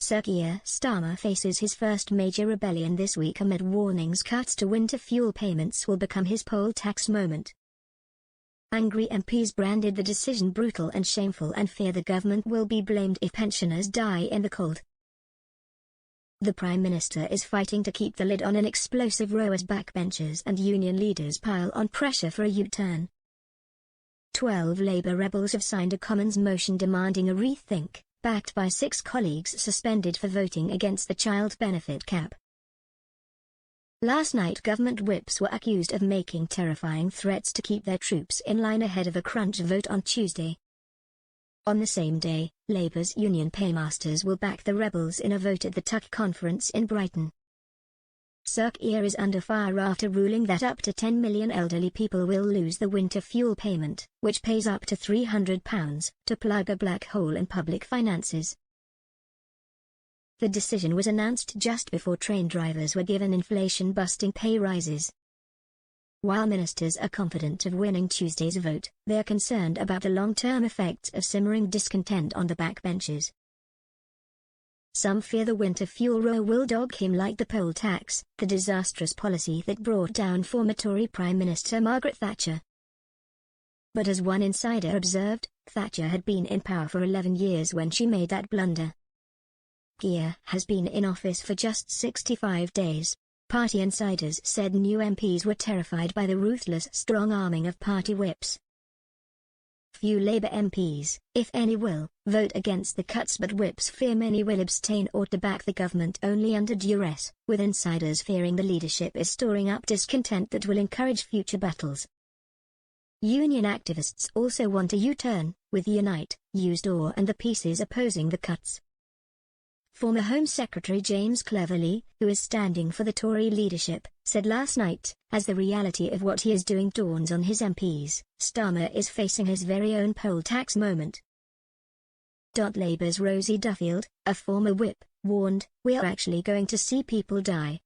Sir Keir Starmer faces his first major rebellion this week amid warnings cuts to winter fuel payments will become his poll tax moment. Angry MPs branded the decision brutal and shameful and fear the government will be blamed if pensioners die in the cold. The Prime Minister is fighting to keep the lid on an explosive row as backbenchers and union leaders pile on pressure for a U-turn. 12 Labour rebels have signed a Commons motion demanding a rethink, backed by 6 colleagues suspended for voting against the child benefit cap. Last night government whips were accused of making terrifying threats to keep their troops in line ahead of a crunch vote on Tuesday. On the same day, Labour's union paymasters will back the rebels in a vote at the Tuck conference in Brighton. Sir Keir is under fire after ruling that up to 10 million elderly people will lose the winter fuel payment, which pays up to £300, to plug a black hole in public finances. The decision was announced just before train drivers were given inflation-busting pay rises. While ministers are confident of winning Tuesday's vote, they are concerned about the long-term effects of simmering discontent on the backbenches. Some fear the winter fuel row will dog him like the poll tax, the disastrous policy that brought down former Tory Prime Minister Margaret Thatcher. But as one insider observed, Thatcher had been in power for 11 years when she made that blunder. Keir has been in office for just 65 days. Party insiders said new MPs were terrified by the ruthless strong-arming of party whips. Few Labour MPs, if any, will vote against the cuts, but whips fear many will abstain or to back the government only under duress, with insiders fearing the leadership is storing up discontent that will encourage future battles. Union activists also want a U-turn, with Unite, USDOR and the pieces opposing the cuts. Former Home Secretary James Cleverly, who is standing for the Tory leadership, said last night, as the reality of what he is doing dawns on his MPs, Starmer is facing his very own poll tax moment. Labour's Rosie Duffield, a former whip, warned, "We are actually going to see people die."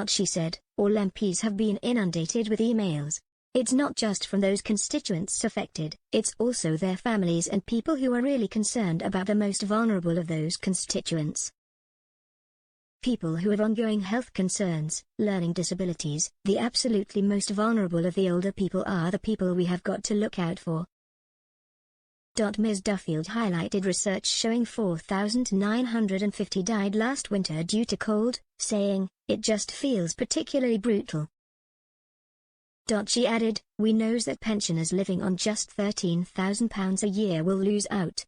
She said, "All MPs have been inundated with emails. It's not just from those constituents affected, it's also their families and people who are really concerned about the most vulnerable of those constituents. People who have ongoing health concerns, learning disabilities, the absolutely most vulnerable of the older people are the people we have got to look out for." Ms. Duffield highlighted research showing 4,950 died last winter due to cold, saying, "It just feels particularly brutal." She added, "We knows that pensioners living on just £13,000 a year will lose out.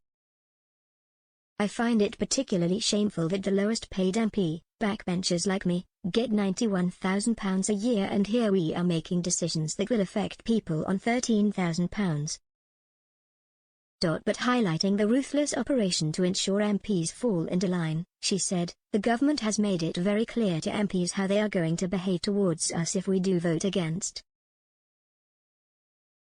I find it particularly shameful that the lowest paid MP, backbenchers like me, get £91,000 a year, and here we are making decisions that will affect people on £13,000. But highlighting the ruthless operation to ensure MPs fall into line, she said, "The government has made it very clear to MPs how they are going to behave towards us if we do vote against.